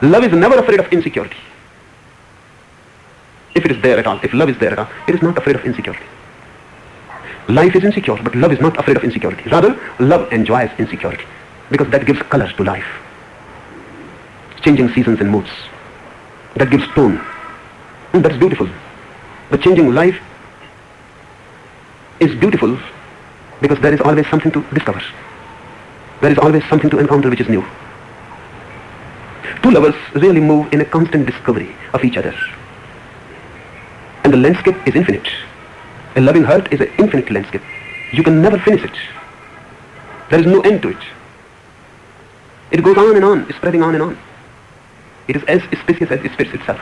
Love is never afraid of insecurity. If it is there at all, if love is there at all, it is not afraid of insecurity. Life is insecure, but love is not afraid of insecurity. Rather, love enjoys insecurity because that gives color to life. Changing seasons and moods. That gives tone. And that's beautiful. But changing life is beautiful because there is always something to discover. There is always something to encounter which is new. Two lovers really move in a constant discovery of each other. And the landscape is infinite. A loving heart is an infinite landscape. You can never finish it. There is no end to it. It goes on and on, spreading on and on. It is as spacious as space itself.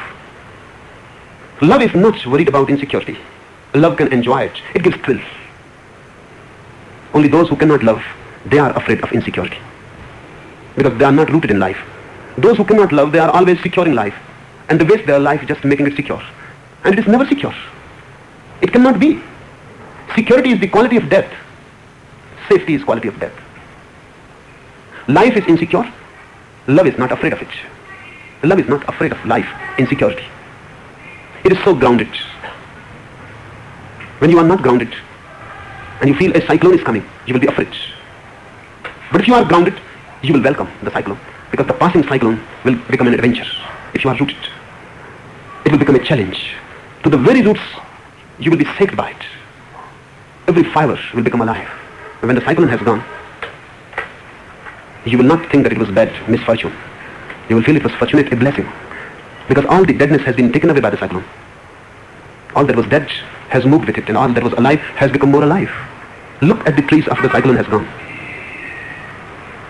Love is not worried about insecurity. Love can enjoy it. It gives thrill. Only those who cannot love, they are afraid of insecurity. Because they are not rooted in life. Those who cannot love, they are always securing life. And they waste their life just making it secure. And it is never secure. It cannot be. Security is the quality of death. Safety is quality of death. Life is insecure. Love is not afraid of it. Love is not afraid of life, insecurity. It is so grounded. When you are not grounded and you feel a cyclone is coming, you will be afraid. But if you are grounded, you will welcome the cyclone, because the passing cyclone will become an adventure. If you are rooted, it will become a challenge. To the very roots, you will be shaped by it. Every fiber will become alive. And when the cyclone has gone, you will not think that it was bad misfortune. You will feel it was fortunate, a blessing. Because all the deadness has been taken away by the cyclone. All that was dead has moved with it, and all that was alive has become more alive. Look at the trees after the cyclone has gone.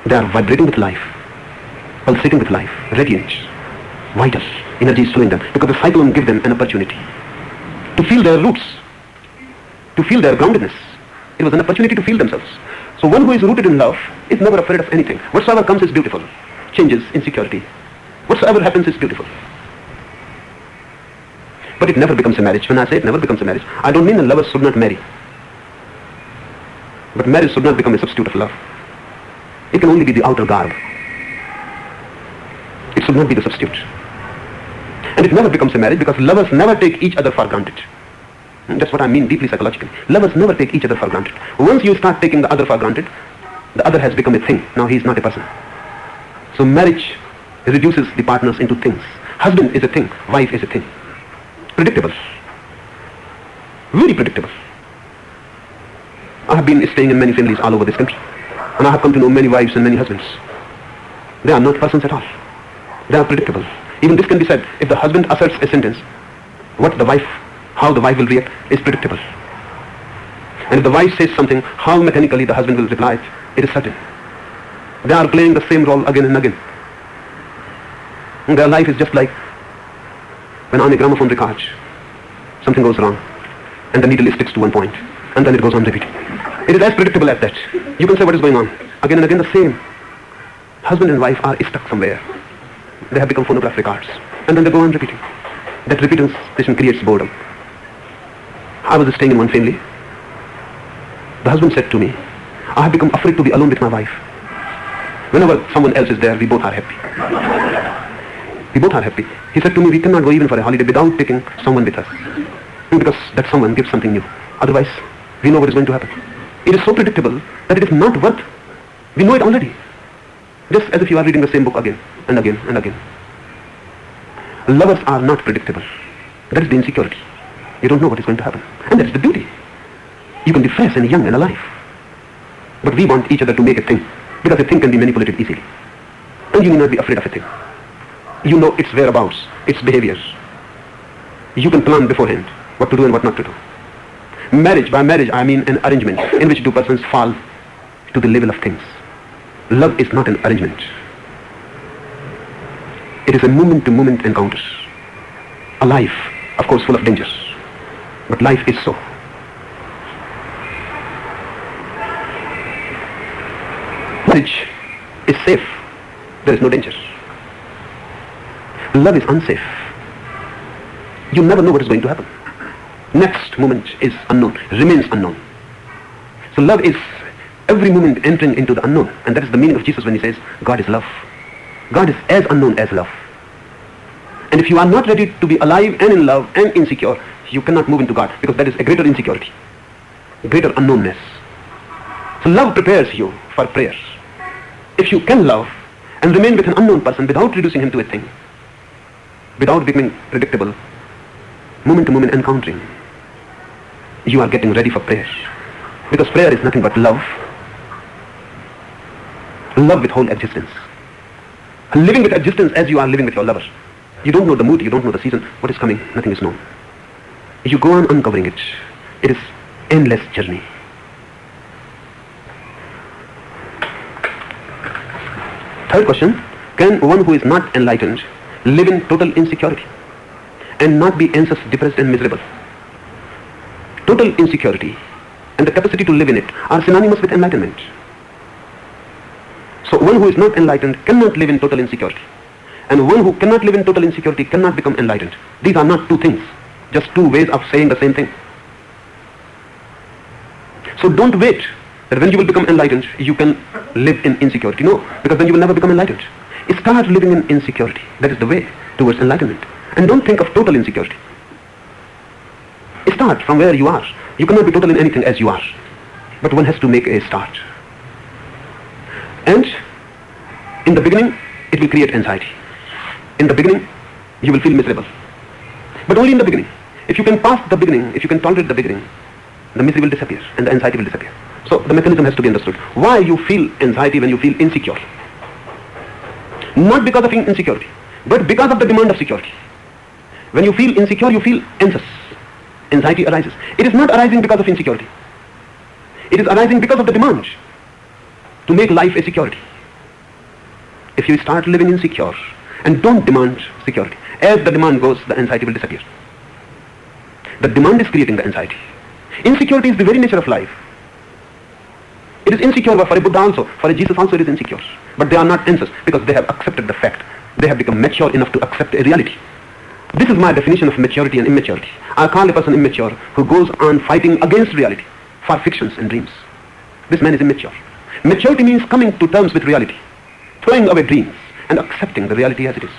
They are vibrating with life, pulsating with life, radiant, vital. Energy is flowing them, because the cyclone gave them an opportunity to feel their roots, to feel their groundedness. It was an opportunity to feel themselves. So one who is rooted in love is never afraid of anything. Whatsoever comes is beautiful. Changes, insecurity. Whatsoever happens is beautiful. But it never becomes a marriage. When I say it never becomes a marriage, I don't mean the lovers should not marry. But marriage should not become a substitute of love. It can only be the outer garb. It should not be the substitute. And it never becomes a marriage because lovers never take each other for granted. And that's what I mean deeply psychologically. Lovers never take each other for granted. Once you start taking the other for granted, the other has become a thing. Now he is not a person. So marriage reduces the partners into things. Husband is a thing, wife is a thing. Predictable. Very predictable. I have been staying in many families all over this country, and I have come to know many wives and many husbands. They are not persons at all. They are predictable. Even this can be said, if the husband asserts a sentence, how the wife will react is predictable. And if the wife says something, how mechanically the husband will reply it is certain. They are playing the same role again and again. And their life is just like when on a gramophone record, something goes wrong, and the needle sticks to one point, and then it goes on repeating. It is as predictable as that. You can say what is going on. Again and again the same. Husband and wife are stuck somewhere. They have become phonograph records, and then they go on repeating. That repetition creates boredom. I was staying in one family. The husband said to me, I have become afraid to be alone with my wife. Whenever someone else is there, we both are happy. We both are happy. He said to me, we cannot go even for a holiday without taking someone with us. Because that someone gives something new. Otherwise, we know what is going to happen. It is so predictable that it is not worth. We know it already. Just as if you are reading the same book again and again and again. Lovers are not predictable. That is the insecurity. You don't know what is going to happen. And that is the beauty. You can be fresh and young and alive. But we want each other to make a thing. Because a thing can be manipulated easily. And you need not be afraid of a thing. You know its whereabouts, its behaviors. You can plan beforehand what to do and what not to do. Marriage, by marriage I mean an arrangement in which two persons fall to the level of things. Love is not an arrangement. It is a moment-to-moment encounter. A life, of course, full of dangers. But life is so. Marriage is safe. There is no danger. Love is unsafe. You never know what is going to happen. Next moment is unknown, remains unknown. So love is every moment entering into the unknown. And that is the meaning of Jesus when he says, God is love. God is as unknown as love. And if you are not ready to be alive and in love and insecure, you cannot move into God, because that is a greater insecurity, a greater unknownness. So love prepares you for prayer. If you can love and remain with an unknown person without reducing him to a thing, without becoming predictable, moment to moment encountering, you are getting ready for prayer. Because prayer is nothing but love. Love with whole existence. Living with existence as you are living with your lover. You don't know the mood, you don't know the season, what is coming, nothing is known. You go on uncovering it. It is endless journey. Third question, can one who is not enlightened live in total insecurity and not be anxious, depressed and miserable? Total insecurity and the capacity to live in it are synonymous with enlightenment. So one who is not enlightened cannot live in total insecurity. And one who cannot live in total insecurity cannot become enlightened. These are not two things, just two ways of saying the same thing. So don't wait that when you will become enlightened, you can live in insecurity. No, because then you will never become enlightened. Start living in insecurity. That is the way towards enlightenment. And don't think of total insecurity. Start from where you are. You cannot be total in anything as you are. But one has to make a start. And in the beginning, it will create anxiety. In the beginning, you will feel miserable. But only in the beginning. If you can pass the beginning, if you can tolerate the beginning, the misery will disappear and the anxiety will disappear. So the mechanism has to be understood. Why you feel anxiety when you feel insecure? Not because of insecurity, but because of the demand of security. When you feel insecure, you feel anxious. Anxiety arises. It is not arising because of insecurity. It is arising because of the demand to make life a security. If you start living insecure and don't demand security, as the demand goes, the anxiety will disappear. The demand is creating the anxiety. Insecurity is the very nature of life. It is insecure for a Buddha also, for a Jesus also it is insecure. But they are not anxious because they have accepted the fact. They have become mature enough to accept a reality. This is my definition of maturity and immaturity. I call a person immature who goes on fighting against reality for fictions and dreams. This man is immature. Maturity means coming to terms with reality, throwing away dreams and accepting the reality as it is.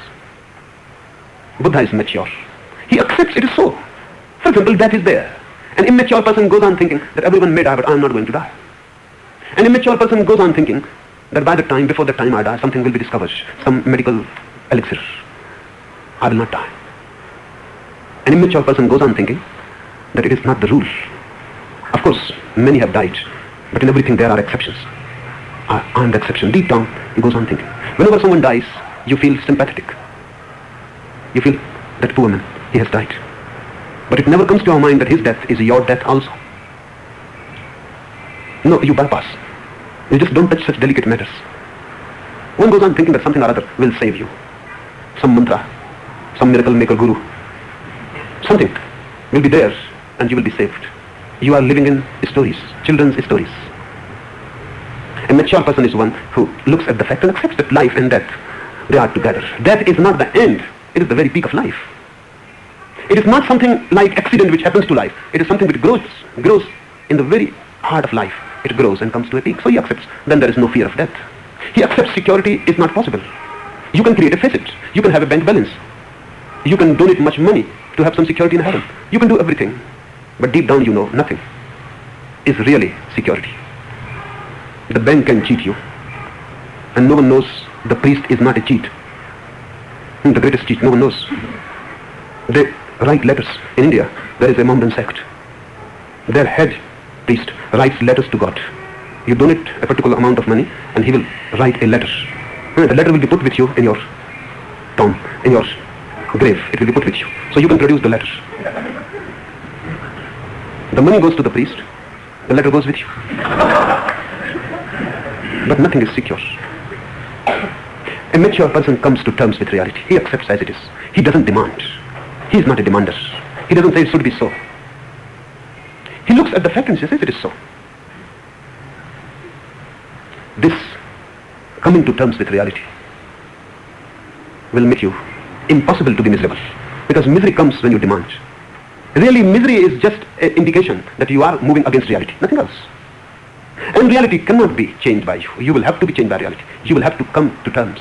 Buddha is mature. He accepts it is so. For example, death is there. An immature person goes on thinking that everyone may die, but I am not going to die. An immature person goes on thinking that by the time, before the time I die, something will be discovered, some medical elixir. I will not die. An immature person goes on thinking that it is not the rule. Of course, many have died, but in everything there are exceptions. I am the exception. Deep down, he goes on thinking. Whenever someone dies, you feel sympathetic. You feel that poor man, he has died. But it never comes to your mind that his death is your death also. No, you bypass. You just don't touch such delicate matters. One goes on thinking that something or other will save you. Some mantra, some miracle maker guru. Something will be there and you will be saved. You are living in stories, children's stories. A mature person is one who looks at the fact and accepts that life and death, they are together. Death is not the end, it is the very peak of life. It is not something like accident which happens to life. It is something which grows in the very heart of life. It grows and comes to a peak. So he accepts. Then there is no fear of death. He accepts security is not possible. You can create a facet. You can have a bank balance. You can donate much money to have some security in heaven. You can do everything. But deep down you know nothing is really security. The bank can cheat you. And no one knows the priest is not a cheat. The greatest cheat, no one knows. They write letters. In India, there is a Mohammedan sect. Their head priest writes letters to God. You donate a particular amount of money and he will write a letter. The letter will be put with you in your tomb, in your grave. It will be put with you. So you can produce the letter. The money goes to the priest. The letter goes with you. But nothing is secure. A mature person comes to terms with reality. He accepts as it is. He doesn't demand. He is not a demander. He doesn't say it should be so. He looks at the fact and says it is so. This coming to terms with reality will make you impossible to be miserable. Because misery comes when you demand. Really, misery is just an indication that you are moving against reality. Nothing else. And reality cannot be changed by you. You will have to be changed by reality. You will have to come to terms.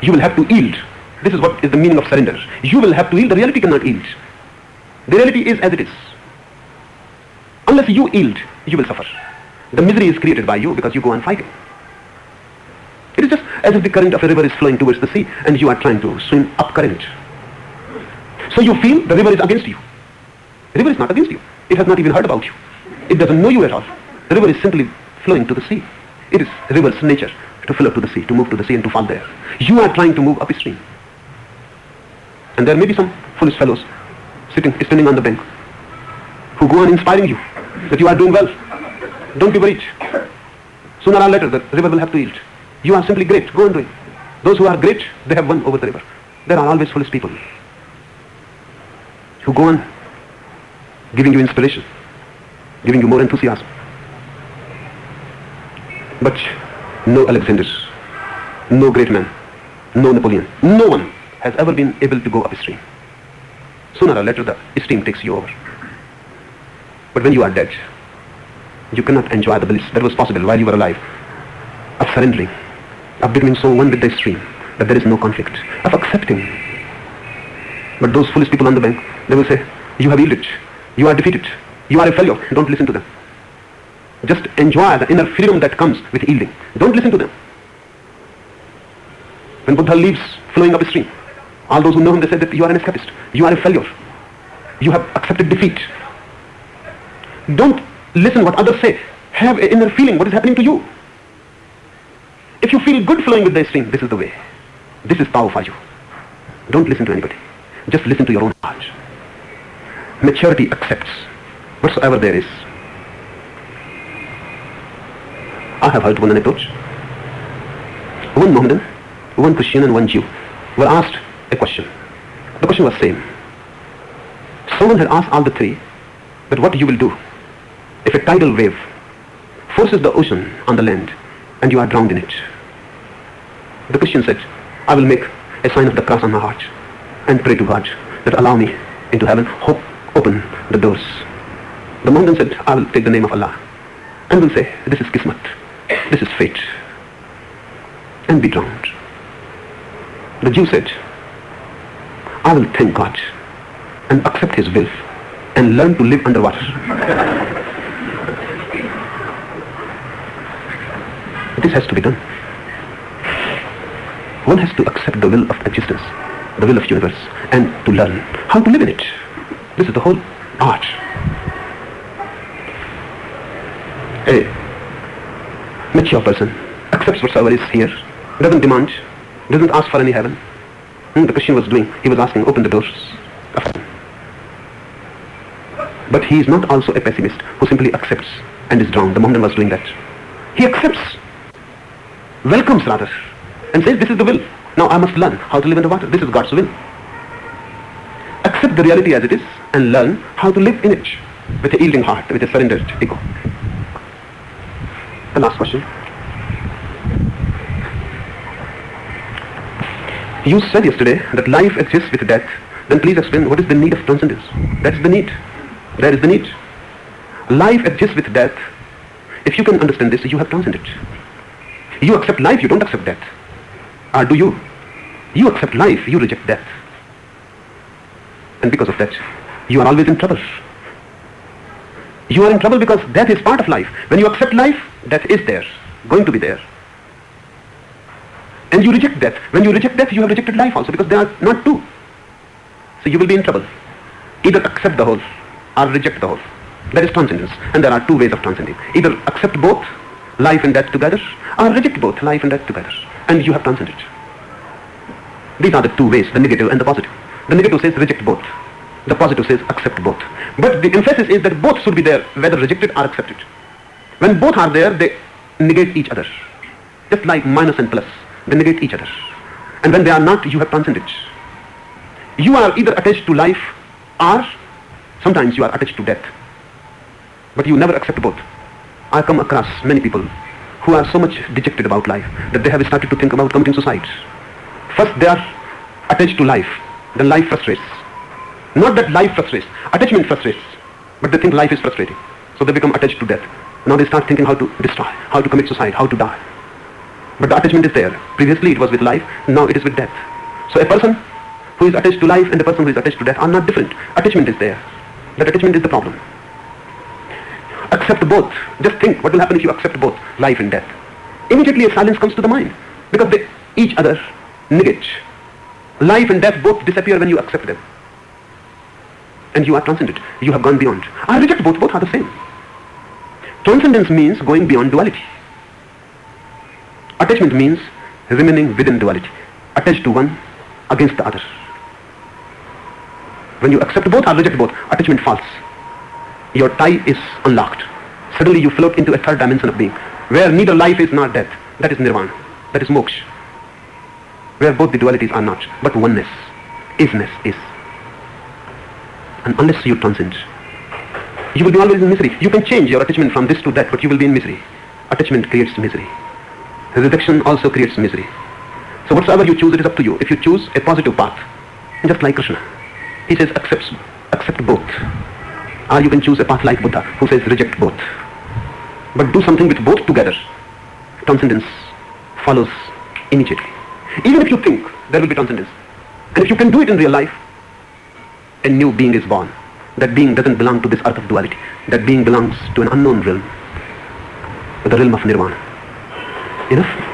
You will have to yield This is what is the meaning of surrender. You will have to yield. The reality cannot yield. The reality is as it is. Unless you yield, you will suffer. The misery is created by you because you go on fighting. It is just as if the current of a river is flowing towards the sea and you are trying to swim up current. So you feel the river is against you. The river is not against you. It has not even heard about you. It doesn't know you at all. The river is simply flowing to the sea. It is the river's nature to flow to the sea, to move to the sea and to fall there. You are trying to move upstream. And there may be some foolish fellows standing on the bank who go on inspiring you that you are doing well. Don't be worried. Sooner or later the river will have to yield. You are simply great. Go on doing. Those who are great, they have won over the river. There are always foolish people who go on giving you inspiration, giving you more enthusiasm. But no Alexander, no great man, no Napoleon, no one has ever been able to go upstream. Sooner or later the stream takes you over. But when you are dead, you cannot enjoy the bliss that was possible while you were alive, of surrendering, of becoming so one with the stream that there is no conflict, of accepting. But those foolish people on the bank, they will say, you have yielded, you are defeated, you are a failure. Don't listen to them. Just enjoy the inner freedom that comes with yielding. Don't listen to them. When Buddha leaves flowing upstream, all those who know him, they say that you are an escapist, you are a failure, you have accepted defeat. Don't listen what others say. Have an inner feeling what is happening to you. If you feel good flowing with the stream, this is the way. This is Tao for you. Don't listen to anybody. Just listen to your own heart. Maturity accepts whatsoever there is. I have heard one anecdote. One Mohammedan, one Christian and one Jew were asked a question. The question was same. Someone had asked all the three that what you will do if a tidal wave forces the ocean on the land and you are drowned in it. The Christian said, I will make a sign of the cross on my heart and pray to God that allow me into heaven, open the doors. The Mohammedan said, I will take the name of Allah and will say, this is Kismat, this is fate, and be drowned. The Jew said, I will thank God and accept his will and learn to live underwater. This has to be done. One has to accept the will of existence, the will of universe, and to learn how to live in it. This is the whole art. A mature person accepts whatsoever is here, doesn't demand, doesn't ask for any heaven. The Christian was doing, he was asking, open the doors of heaven. But he is not also a pessimist who simply accepts and is drowned. The Mohammedan was doing that. He accepts, welcomes rather, and says, this is the will. Now I must learn how to live in the water. This is God's will. Accept the reality as it is and learn how to live in it with a yielding heart, with a surrendered ego. The last question. You said yesterday that life exists with death. Then please explain what is the need of transcendence. That is the need. That is the need. Life exists with death. If you can understand this, you have transcended. You accept life, you don't accept death. Or do you? You accept life, you reject death. And because of that, you are always in trouble. You are in trouble because death is part of life. When you accept life, death is there, going to be there. And you reject death. When you reject death, you have rejected life also, because they are not two. So you will be in trouble. Either accept the whole or reject the whole. That is transcendence. And there are two ways of transcending. Either accept both, life and death together, or reject both, life and death together. And you have transcended. These are the two ways, the negative and the positive. The negative says reject both. The positive says accept both. But the emphasis is that both should be there, whether rejected or accepted. When both are there, they negate each other. Just like minus and plus, they negate each other. And when they are not, you have transcended. You are either attached to life or sometimes you are attached to death. But you never accept both. I come across many people who are so much dejected about life that they have started to think about committing suicide. First they are attached to life, then life frustrates. Not that life frustrates, attachment frustrates, but they think life is frustrating. So they become attached to death. Now they start thinking how to destroy, how to commit suicide, how to die. But the attachment is there. Previously it was with life, now it is with death. So a person who is attached to life and a person who is attached to death are not different. Attachment is there. That attachment is the problem. Accept both. Just think what will happen if you accept both, life and death. Immediately a silence comes to the mind because they each other negate. Life and death both disappear when you accept them. And you are transcendent. You have gone beyond. I reject both. Both are the same. Transcendence means going beyond duality. Attachment means remaining within duality, attached to one against the other. When you accept both or reject both, attachment falls. Your tie is unlocked. Suddenly you float into a third dimension of being, where neither life is nor death. That is nirvana. That is moksha. Where both the dualities are not, but oneness, isness is. And unless you transcend, you will be always in misery. You can change your attachment from this to that, but you will be in misery. Attachment creates misery. Rejection also creates misery. So whatsoever you choose, it is up to you. If you choose a positive path, just like Krishna, he says accept both. Or you can choose a path like Buddha, who says reject both. But do something with both together. Transcendence follows immediately. Even if you think there will be transcendence, and if you can do it in real life, a new being is born. That being doesn't belong to this earth of duality. That being belongs to an unknown realm, the realm of nirvana. Enough?